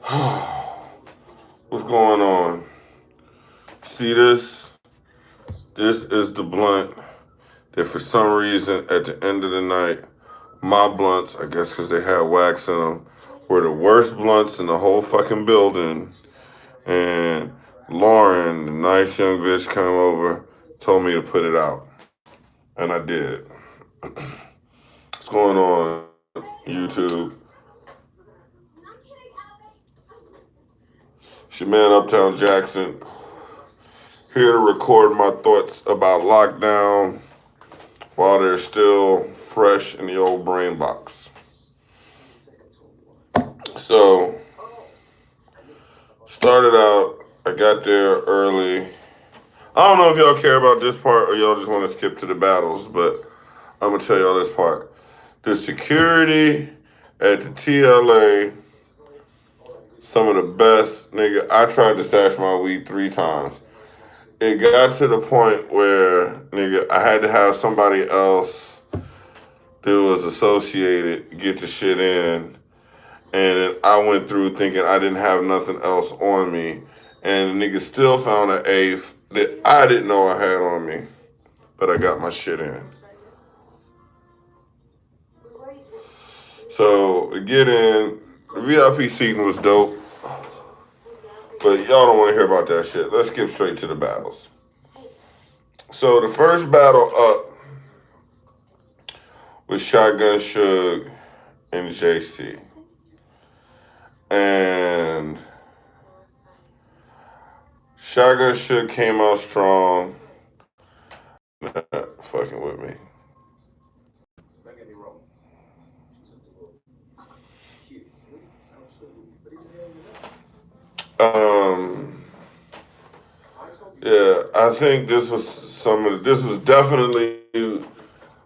What's going on? See this? This is the blunt that for some reason at the end of the night, my blunts, I guess because they had wax in them, were the worst blunts in the whole fucking building. And Lauren, the nice young bitch, came over, told me to put it out. And I did. What's going on, YouTube? It's your man Uptown Jackson, here to record my thoughts about lockdown while they're still fresh in the old brain box. So, started out, I got there early. I don't know if y'all care about this part or y'all just want to skip to the battles, but I'm going to tell y'all this part. The security at the TLA, some of the best, nigga. I tried to stash my weed 3 times. It got to the point where, nigga, I had to have somebody else that was associated get the shit in. And then I went through thinking I didn't have nothing else on me. And the nigga still found an eighth that I didn't know I had on me. But I got my shit in. So, to get in, the VIP seating was dope. But y'all don't want to hear about that shit. Let's skip straight to the battles. So, the first battle up was Shotgun Suge and JC. And Shotgun Suge came out strong. Not fucking with me. Yeah, I think this was definitely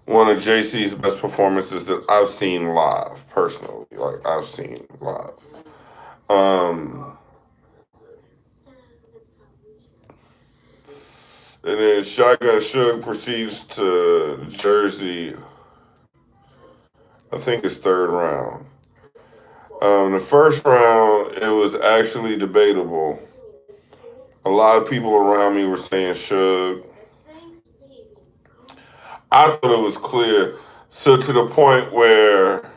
one of JC's best performances that I've seen live, personally. Like, I've seen live. And then Shotgun Suge proceeds to Jersey, I think it's 3rd round. The first round, it was actually debatable. A lot of people around me were saying Suge. I thought it was clear. So to the point where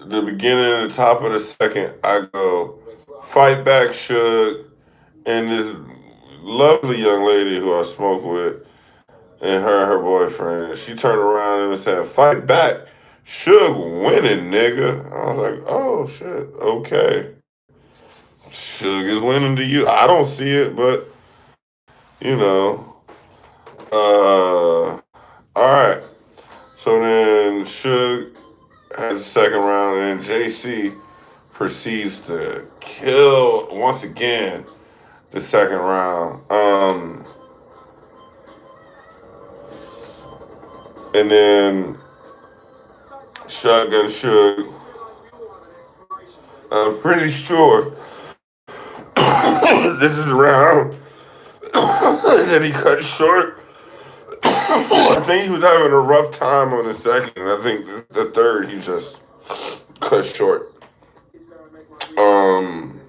the beginning and the top of the second, I go, fight back, Suge. And this lovely young lady who I smoke with, and her boyfriend, she turned around and said, fight back. Suge winning, nigga. I was like, oh, shit, okay. Suge is winning to you. I don't see it, but, you know. All right. So then Suge has the second round, and JC proceeds to kill once again the second round. And then Shotgun Suge, I'm pretty sure this is the round that he cut short. I think he was having a rough time on the second. I think the third he just cut short. And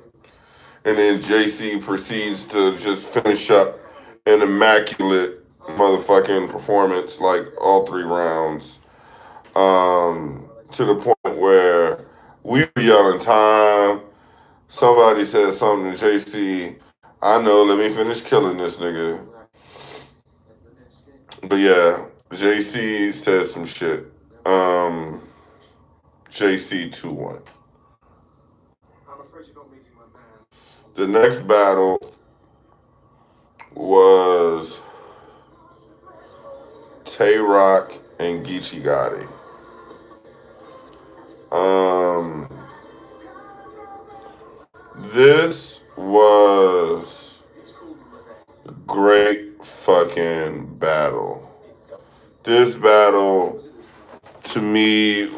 then JC proceeds to just finish up an immaculate motherfucking performance, like all 3 rounds. To the point where we were yelling time. Somebody said something to JC. I know, let me finish killing this nigga. But yeah, JC said some shit. JC 2-1. The next battle was Tay Rock and Geechee Gotti. This was a great fucking battle. This battle, to me,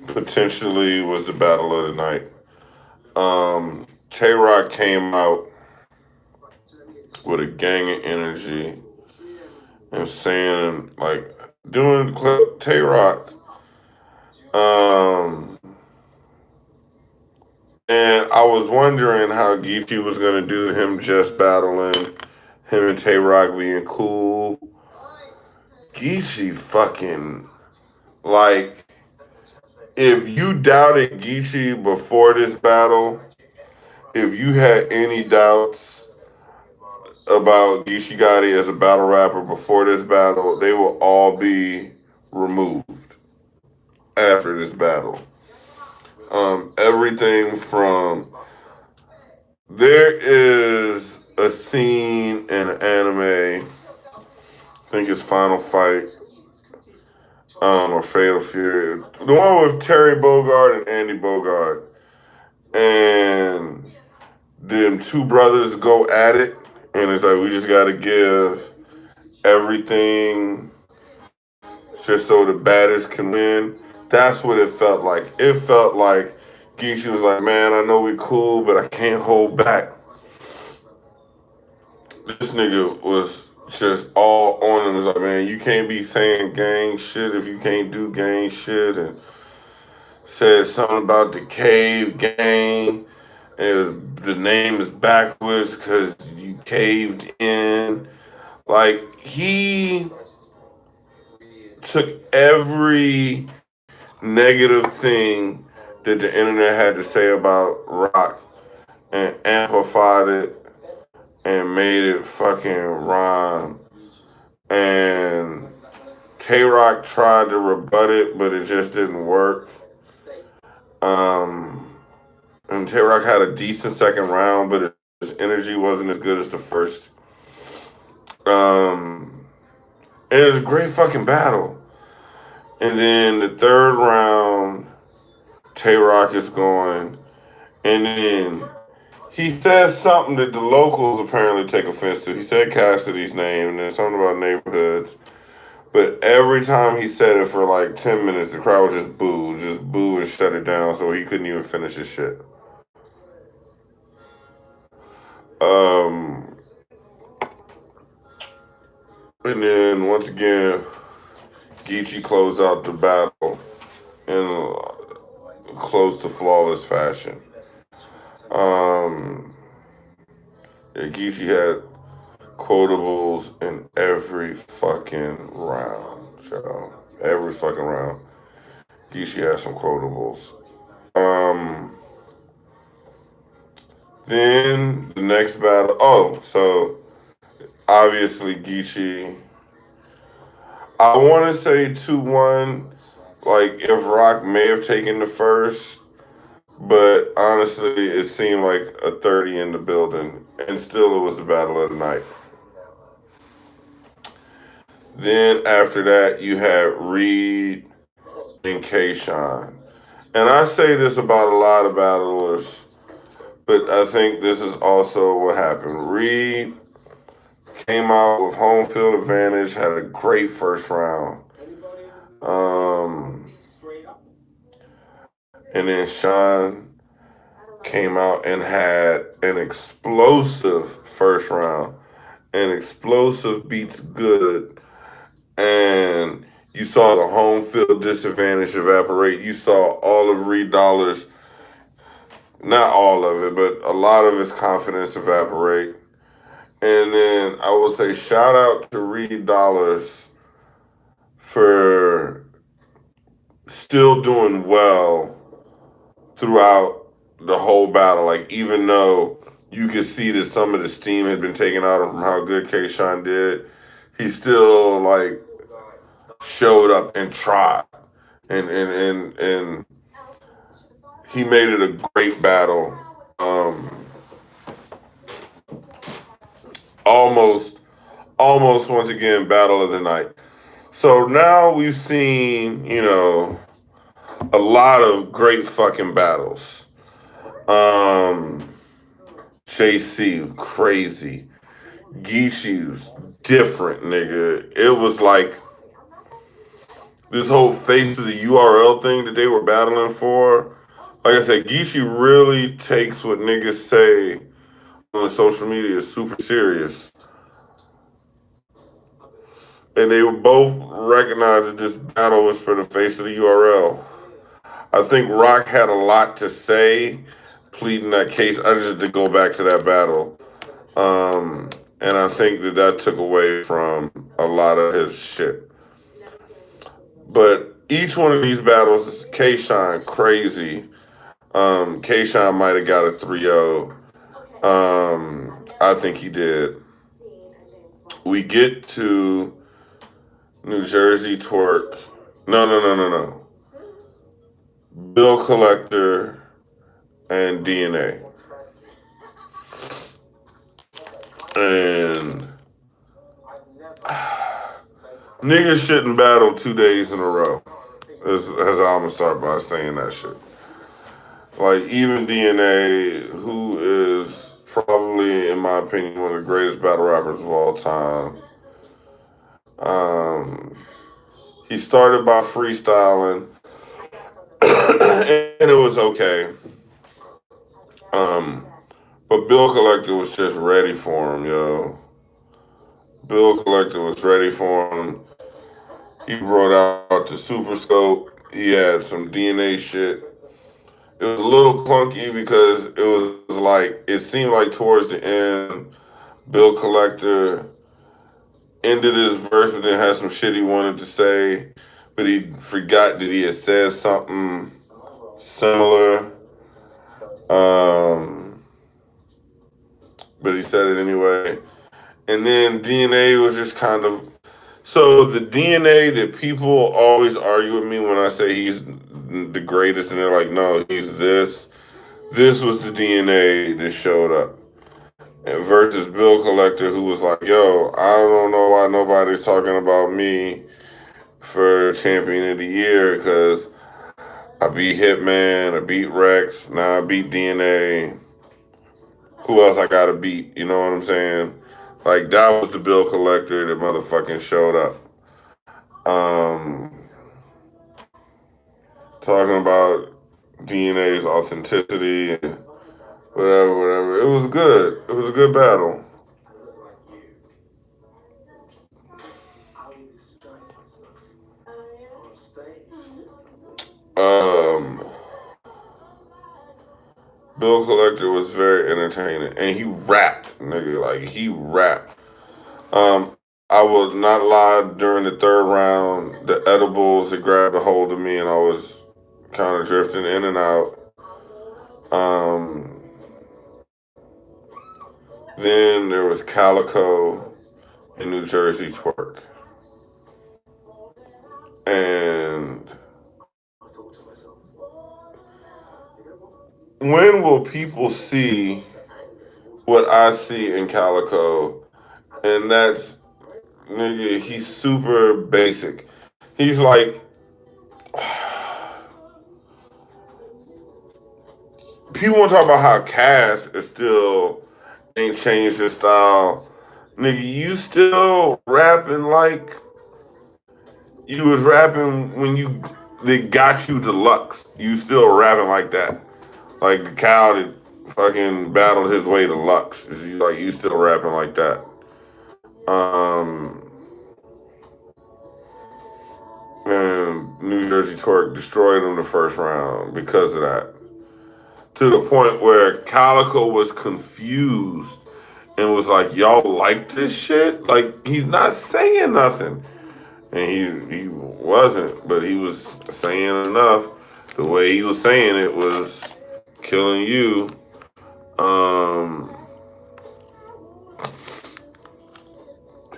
potentially was the battle of the night. Tay Rock came out with a gang of energy and saying, like, doing the clip, Tay Rock, I was wondering how Geechee was gonna do him just battling, him and Tay Rock being cool. Geechee fucking, like, if you doubted Geechee before this battle, if you had any doubts about Geechee Gotti as a battle rapper before this battle, they will all be removed after this battle. Everything from, there is a scene in an anime, I think it's Final Fight, or Fatal Fury, the one with Terry Bogard and Andy Bogard, and them two brothers go at it, and it's like, we just gotta give everything just so the baddest can win. That's what it felt like. It felt like Geechee was like, man, I know we cool, but I can't hold back. This nigga was just all on him. He was like, man, you can't be saying gang shit if you can't do gang shit. And said something about the cave gang. And the name is backwards because you caved in. Like, he took every negative thing that the internet had to say about Rock and amplified it and made it fucking rhyme. And Tay Rock tried to rebut it, but it just didn't work. And Tay Rock had a decent second round, but his energy wasn't as good as the first. And it was a great fucking battle. And then the third round, Tay Rock is going, and then he says something that the locals apparently take offense to. He said Cassidy's name and then something about neighborhoods. But every time he said it for like 10 minutes, the crowd would just boo and shut it down, so he couldn't even finish his shit. And then once again, Geechee closed out the battle in close to flawless fashion. Yeah, Geechee had quotables in every fucking round, y'all. Every fucking round. Geechee had some quotables. Then the next battle. Oh, so obviously Geechee. I want to say 2-1. Like, if Rock may have taken the first, but honestly, it seemed like a 30 in the building, and still it was the battle of the night. Then after that, you had Reed and K-Shine. And I say this about a lot of battlers, but I think this is also what happened. Reed came out with home field advantage, had a great first round. And then Sean came out and had an explosive first round. And explosive beats good. And you saw the home field disadvantage evaporate. You saw all of Reed Dollars, not all of it, but a lot of his confidence evaporate. And then I will say shout out to Reed Dollars for still doing well throughout the whole battle. Like, even though you could see that some of the steam had been taken out of him from how good K-Shine did, he still, like, showed up and tried. And he made it a great battle. Almost once again, battle of the night. So now we've seen, a lot of great fucking battles. JC, crazy. Geechee's different, nigga. It was like this whole face of the URL thing that they were battling for. Like I said, Geechee really takes what niggas say on social media super serious. And they were both recognized that this battle was for the face of the URL. I think Rock had a lot to say pleading that case. I just had to go back to that battle. And I think that took away from a lot of his shit. But each one of these battles, K-Shine, crazy. K-Shine might have got a 3-0. I think he did. We get to New Jersey Twerk. No. Bill Collector and DNA. And niggas shouldn't battle 2 days in a row. As I'm gonna start by saying that shit. Like, even DNA, who is probably, in my opinion, one of the greatest battle rappers of all time. He started by freestyling, and it was okay. But Bill Collector was just ready for him, yo. Bill Collector was ready for him. He brought out the Super Scope. He had some DNA shit. It was a little clunky because it was like, it seemed like towards the end, Bill Collector ended his verse, but then had some shit he wanted to say, but he forgot that he had said something similar. But he said it anyway. And then DNA was just kind of, so the DNA that people always argue with me when I say he's the greatest, and they're like, no, he's this. This was the DNA that showed up. And versus Bill Collector, who was like, yo, I don't know why nobody's talking about me for Champion of the Year, because I beat Hitman, I beat Rex, now I beat DNA. Who else I gotta beat? You know what I'm saying? Like, that was the Bill Collector that motherfucking showed up. Talking about DNA's authenticity and whatever. It was good. It was a good battle. Bill Collector was very entertaining, and he rapped, nigga. Like, he rapped. I will not lie. During the third round, the edibles that grabbed a hold of me, and I was kind of drifting in and out. Then there was Calico in New Jersey Twerk, and when will people see what I see in Calico? And that's, nigga, he's super basic. He's like, people want to talk about how Cass is still ain't changed his style. Nigga, you still rapping like you was rapping when they got you deluxe. You still rapping like that. Like the cow that fucking battled his way to Lux. Like, you still rapping like that. And New Jersey Twerk destroyed him the first round because of that. To the point where Calico was confused and was like, y'all like this shit? Like, he's not saying nothing. And he wasn't, but he was saying enough. The way he was saying it was killing you.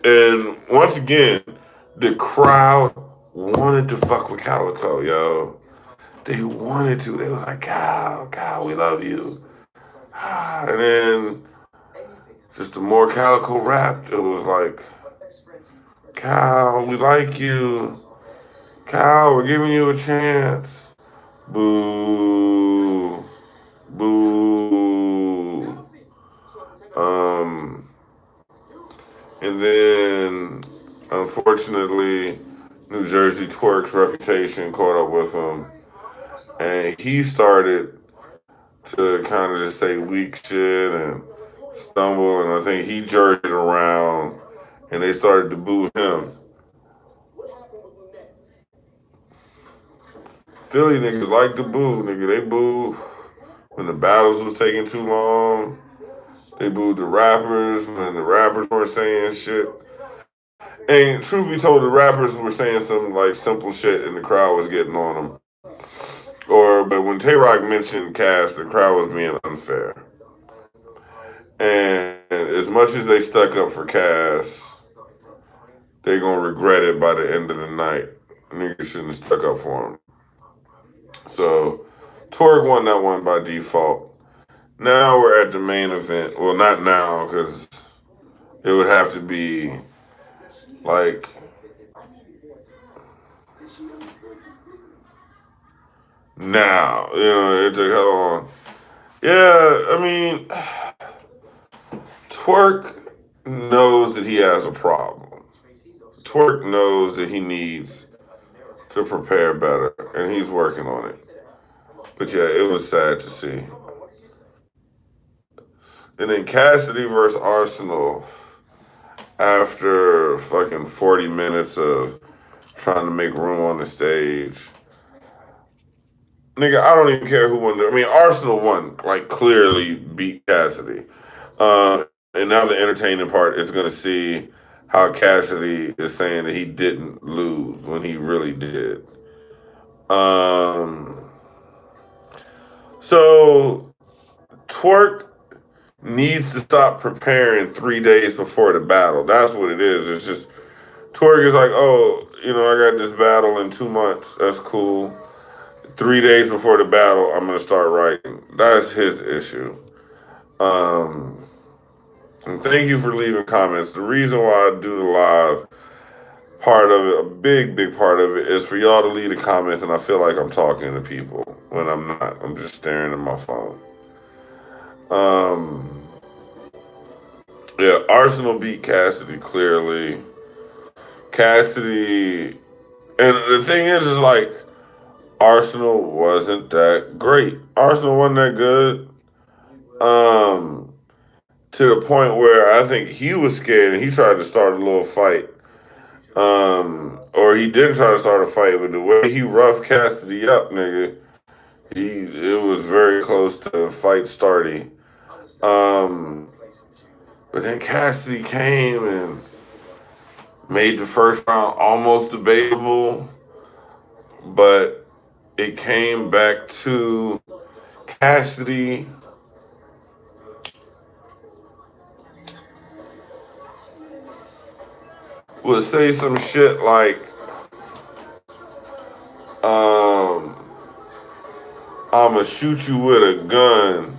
And once again, the crowd wanted to fuck with Calico, yo. They wanted to. They was like, Cal, we love you. And then just the more Calico rapped, it was like, Cal, we like you. Cal, we're giving you a chance. Boo. Boo. And then, unfortunately, New Jersey Twerk's reputation caught up with him. And he started to kind of just say weak shit and stumble. And I think he jerked it around and they started to boo him. Philly niggas like to boo, nigga. They boo when the battles was taking too long. They booed the rappers when the rappers weren't saying shit. And truth be told, the rappers were saying some like simple shit, and the crowd was getting on them. But when Tay Rock mentioned Cass, the crowd was being unfair. And as much as they stuck up for Cass, they gonna regret it by the end of the night. Niggas shouldn't have stuck up for him. So Twerk won that one by default. Now we're at the main event. Well, not now, because it would have to be like now. It took how long? Yeah, I mean, Twerk knows that he has a problem. Twerk knows that he needs to prepare better, and he's working on it. But yeah, it was sad to see. And then Cassidy versus Arsenal after fucking 40 minutes of trying to make room on the stage. Nigga, I don't even care who won. I mean, Arsenal won, like clearly beat Cassidy. And now the entertaining part is going to see how Cassidy is saying that he didn't lose when he really did. So Twerk needs to stop preparing 3 days before the battle. That's what it is. It's just Twerk is like, oh, I got this battle in 2 months. That's cool. 3 days before the battle, I'm gonna start writing. That's his issue. And thank you for leaving comments. The reason why I do the live part of it, a big, big part of it, is for y'all to leave the comments, and I feel like I'm talking to people when I'm not. I'm just staring at my phone. Yeah, Arsenal beat Cassidy clearly. Cassidy, and the thing is like, Arsenal wasn't that great. Arsenal wasn't that good. To the point where I think he was scared and he tried to start a little fight. Or he didn't try to start a fight, but the way he roughed Cassidy up, nigga, it was very close to a fight starting. But then Cassidy came and made the first round almost debatable, but it came back to Cassidy would say some shit like, I'ma shoot you with a gun,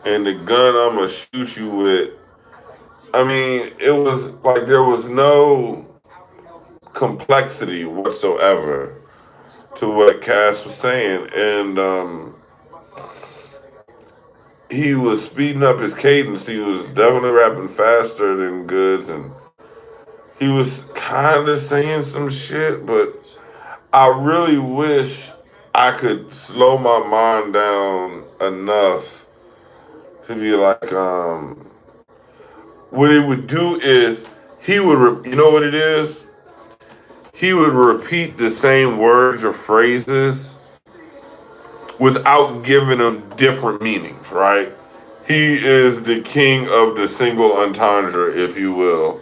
and the gun I'ma shoot you with. I mean, it was like there was no complexity whatsoever to what Cass was saying, and he was speeding up his cadence. He was definitely rapping faster than Goods, and he was kind of saying some shit, but I really wish I could slow my mind down enough to be like, what it would do is he would, you know what it is? He would repeat the same words or phrases without giving them different meanings, right? He is the king of the single entendre, if you will.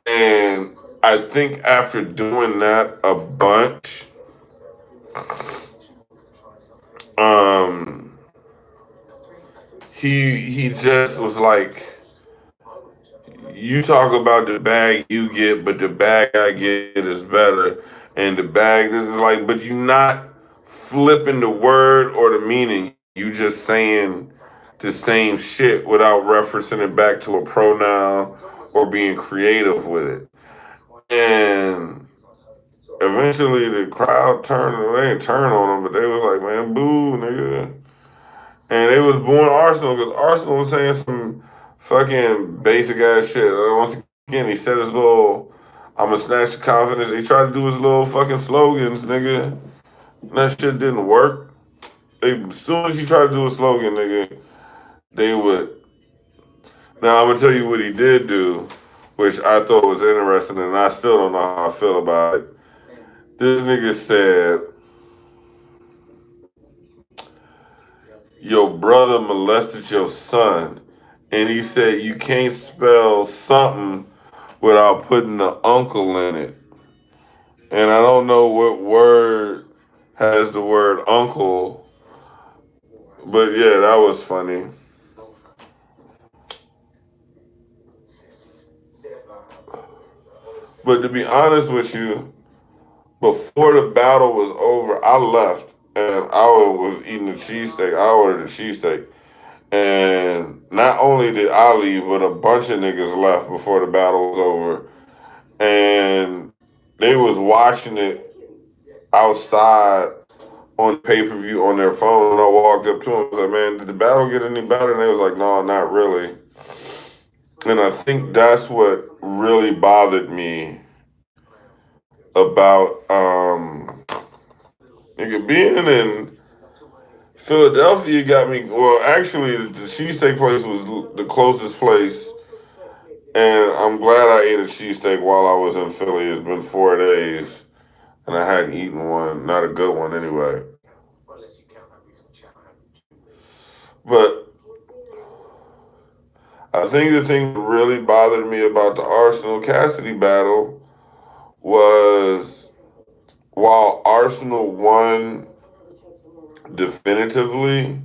And I think after doing that a bunch, he just was like, you talk about the bag you get, but the bag I get is better. And the bag, this is like, but you're not flipping the word or the meaning. You just saying the same shit without referencing it back to a pronoun or being creative with it. And eventually the crowd they didn't turn on him, but they was like, man, boo, nigga. And they was booing Arsenal because Arsenal was saying some fucking basic ass shit. Once again, he said his little, I'ma snatch the confidence. He tried to do his little fucking slogans, nigga. And that shit didn't work. As soon as he tried to do a slogan, nigga, they would. Now, I'm gonna tell you what he did do, which I thought was interesting, and I still don't know how I feel about it. This nigga said, your brother molested your son, and he said you can't spell something without putting the uncle in it. And I don't know what word has the word uncle, but yeah, that was funny. But to be honest with you, before the battle was over, I left and I was eating a cheesesteak. I ordered a cheesesteak. And not only did I leave, but a bunch of niggas left before the battle was over. And they was watching it outside on pay-per-view on their phone. And I walked up to them and was like, man, did the battle get any better? And they was like, no, not really. And I think that's what really bothered me about nigga being in Philadelphia got me. Well, actually, the cheesesteak place was the closest place, and I'm glad I ate a cheesesteak while I was in Philly. It's been 4 days, and I hadn't eaten one, not a good one anyway. But I think the thing that really bothered me about the Arsenal Cassidy battle was while Arsenal won definitively,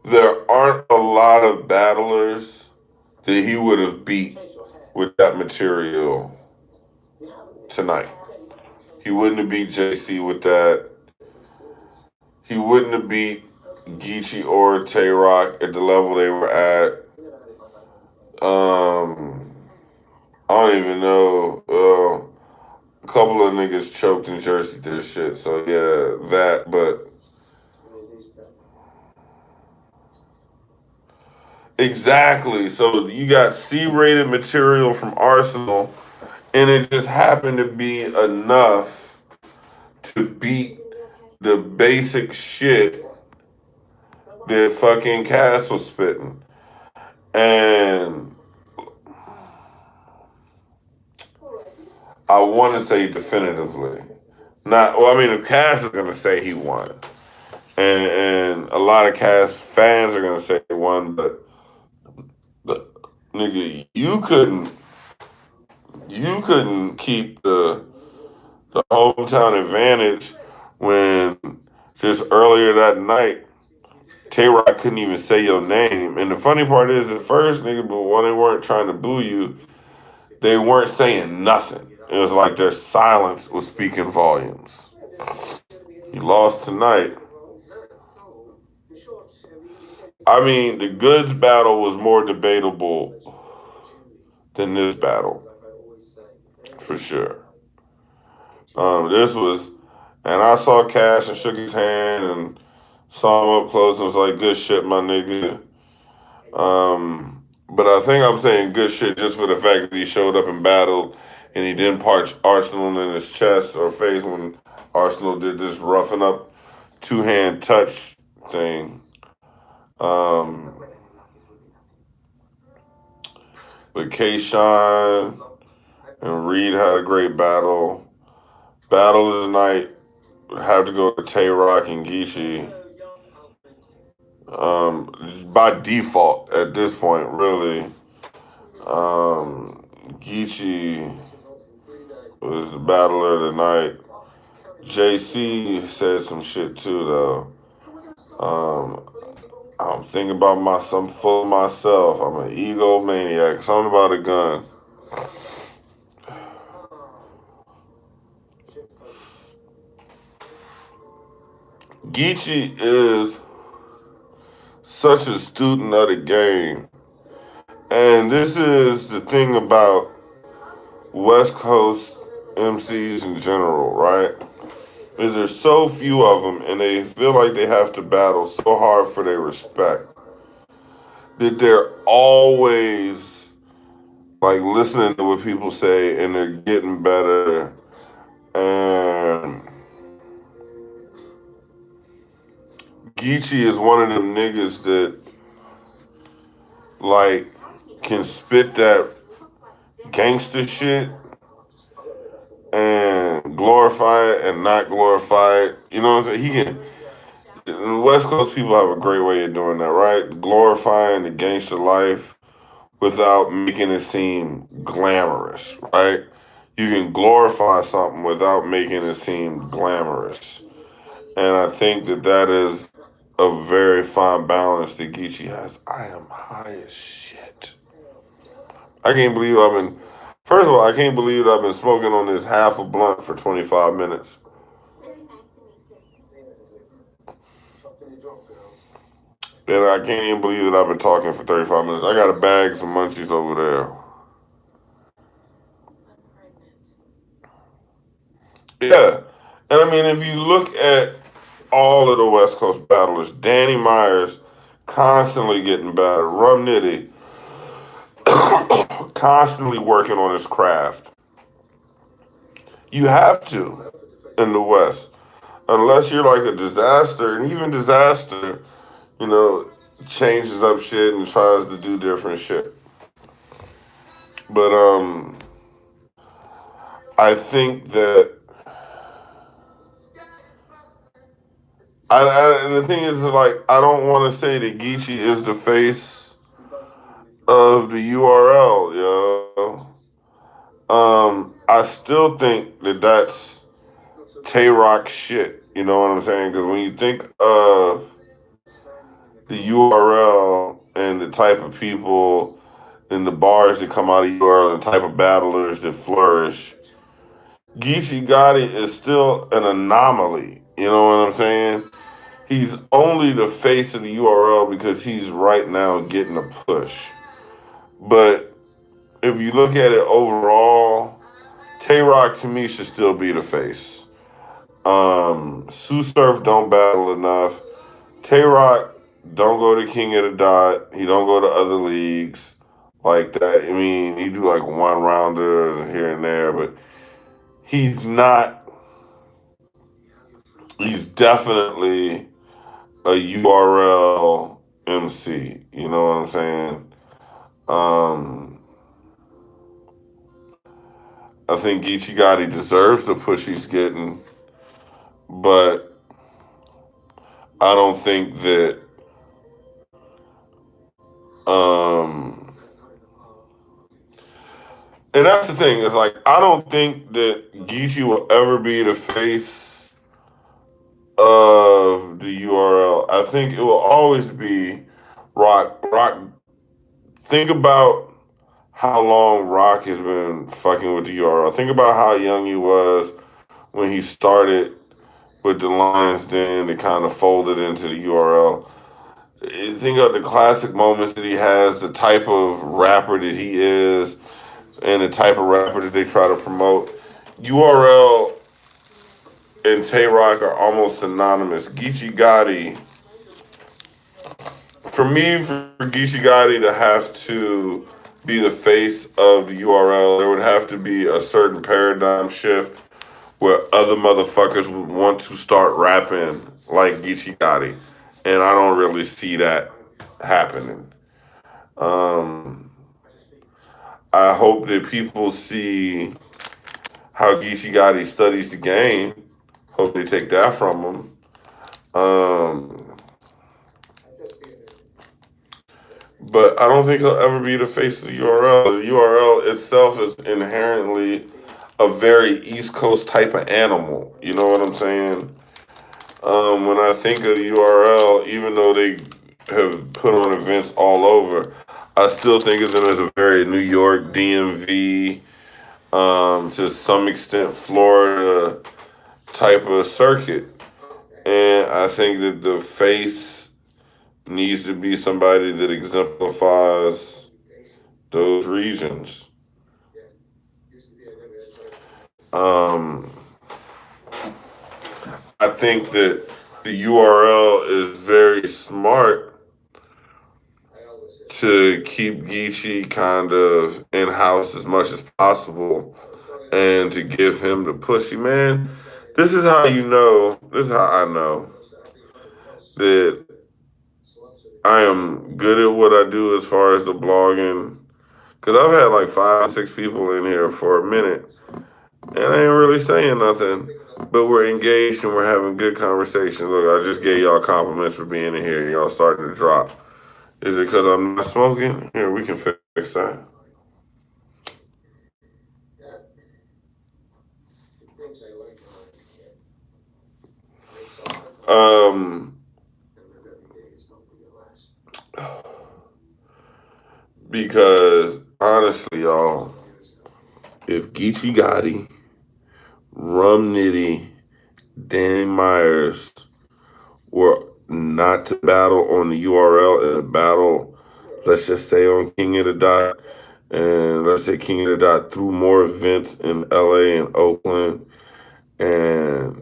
there aren't a lot of battlers that he would have beat with that material tonight. He wouldn't have beat JC with that. He wouldn't have beat Geechee or Tay Rock at the level they were at. I don't even know. A couple of niggas choked in Jersey this shit. So yeah, that. But exactly. So you got C-rated material from Arsenal, and it just happened to be enough to beat the basic shit that fucking Cass was spitting. And I want to say definitively. Not, well, I mean, if Cass is going to say he won. And a lot of Cass fans are going to say he won, but nigga, you couldn't keep the hometown advantage when just earlier that night, Tay Rock couldn't even say your name. And the funny part is, at first, nigga, but when they weren't trying to boo you, they weren't saying nothing. It was like their silence was speaking volumes. He lost tonight. I mean, the goods battle was more debatable than this battle, for sure. This was, and I saw Cash and shook his hand and saw him up close and was like, good shit, my nigga. But I think I'm saying good shit just for the fact that he showed up and battled and he didn't punch Arsenal in his chest or face when Arsenal did this roughing up two-hand touch thing. But K-Shine and Reed had a great battle. Battle of the night would have to go to Tay Rock and Geechee. By default at this point, really. Geechee was the battler of the night. JC said some shit too, though. I'm thinking about I'm full of myself. I'm an egomaniac. Something about a gun. Geechee is such a student of the game. And this is the thing about West Coast MCs in general, right? Is there's so few of them and they feel like they have to battle so hard for their respect that they're always like listening to what people say and they're getting better. And Geechee is one of them niggas that like can spit that gangster shit and glorify it and not glorify it. You know what I'm saying? the West Coast people have a great way of doing that, right? Glorifying the gangster life without making it seem glamorous, right? You can glorify something without making it seem glamorous. And I think that that is a very fine balance that Geechee has. I am high as shit. I can't believe I've been, first of all, I can't believe I've been smoking on this half a blunt for 25 minutes. And I can't even believe that I've been talking for 35 minutes. I got a bag, some munchies over there. Yeah. And I mean, if you look at all of the West Coast battlers, Danny Myers constantly getting better, Rum Nitty constantly working on his craft. You have to in the West. Unless you're like a disaster, and even disaster, you know, changes up shit and tries to do different shit. But I think that and the thing is like I don't want to say that Geechee is the face of the URL, yo. I still think that that's Tay Rock shit. You know what I'm saying? Because when you think of the URL and the type of people and the bars that come out of URL and the type of battlers that flourish, Geechee Gotti is still an anomaly. You know what I'm saying? He's only the face of the URL because he's right now getting a push. But if you look at it overall, Tay Rock to me should still be the face. Sue Surf don't battle enough. Tay Rock don't go to King of the Dot. He don't go to other leagues like that. I mean, he do like one rounders here and there, but he's not. He's definitely a URL MC. You know what I'm saying? Um, I think Geechee Gotti deserves the push he's getting, but I don't think that and that's the thing, is like I don't think that Geechee will ever be the face of the URL. I think it will always be Rock. Rock, think about how long Rock has been fucking with the URL. Think about how young he was when he started with the Lions Den that kind of folded into the URL. Think of the classic moments that he has, the type of rapper that he is, and the type of rapper that they try to promote. URL and Tay Rock are almost synonymous. Geechee Gotti, for me, for Geechee Gotti to have to be the face of the URL, there would have to be a certain paradigm shift where other motherfuckers would want to start rapping like Geechee Gotti. And I don't really see that happening. Um, I hope that people see how Geechee Gotti studies the game. Hope they take that from him. But I don't think he'll ever be the face of the URL. The URL itself is inherently a very East Coast type of animal. You know what I'm saying? When I think of the URL, even though they have put on events all over, I still think of them as a very New York, DMV, to some extent Florida type of circuit. And I think that the face needs to be somebody that exemplifies those regions. Um, I think that the URL is very smart to keep Geechee kind of in house as much as possible and to give him the pussy. Man, this is how you know, this is how I know that I am good at what I do as far as the blogging. Because I've had like 5, 6 people in here for a minute and I ain't really saying nothing. but we're engaged and we're having good conversation. Look, I just gave y'all compliments for being in here and y'all starting to drop. Is it because I'm not smoking? Here, we can fix that. Um, because honestly, y'all, if Geechee Gotti, Rum Nitty, Danny Myers were not to battle on the URL and a battle, let's just say on King of the Dot, and let's say King of the Dot threw more events in LA and Oakland and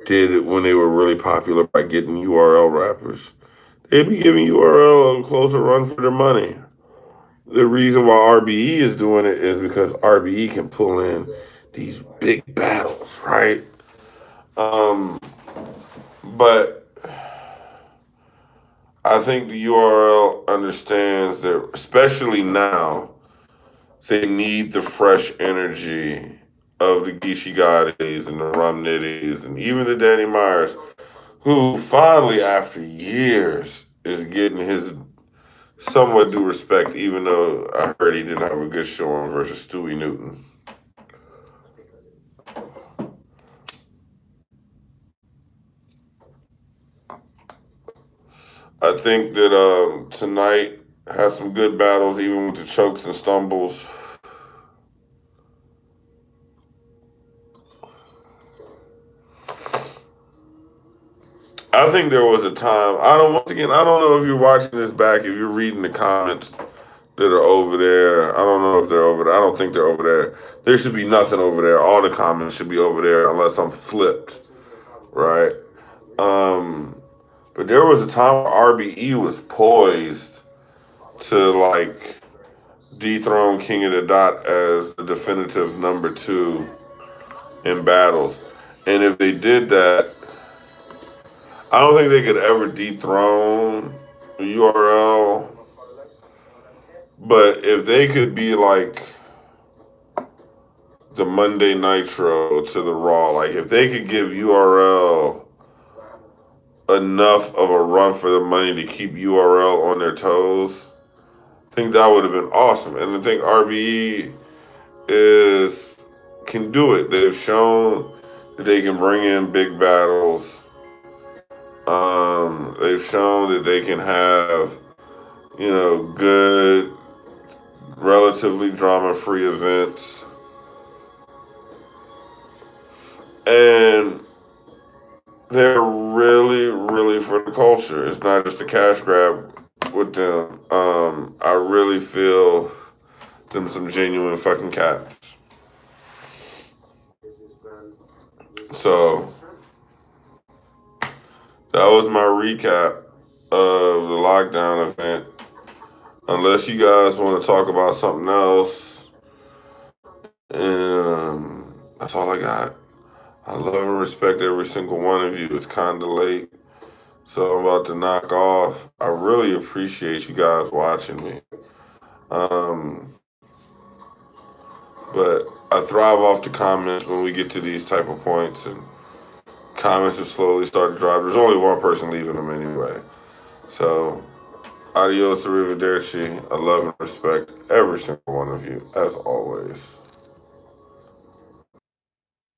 did it when they were really popular by getting URL rappers, they'd be giving URL a closer run for their money. The reason why RBE is doing it is because RBE can pull in these big battles, right? But I think the URL understands that, especially now, they need the fresh energy of the Geechee Gottis and the Rum Nitties and even the Danny Myers, who finally, after years, is getting his somewhat due respect, even though I heard he didn't have a good showing versus Stewie Newton. I think that tonight has some good battles, even with the chokes and stumbles. I think there was a time. Once again, I don't know if you're watching this back, if you're reading the comments that are over there. I don't know if they're over there. I don't think they're over there. There should be nothing over there. All the comments should be over there unless I'm flipped, right? But there was a time where RBE was poised to like dethrone King of the Dot as the definitive number 2 in battles. And if they did that, I don't think they could ever dethrone URL. But if they could be like the Monday Nitro to the Raw, like if they could give URL enough of a run for the money to keep URL on their toes, I think that would have been awesome. And I think RBE can do it. They've shown that they can bring in big battles. They've shown that they can have, good, relatively drama-free events. And they're really, really for the culture. It's not just a cash grab with them. I really feel them some genuine fucking cats. So that was my recap of the lockdown event. Unless you guys want to talk about something else, that's all I got. I love and respect every single one of you. It's kind of late, so I'm about to knock off. I really appreciate you guys watching me. But I thrive off the comments when we get to these type of points, and comments have slowly started to drop. There's only one person leaving them anyway. So, adios, arrivederci. I love and respect every single one of you, as always.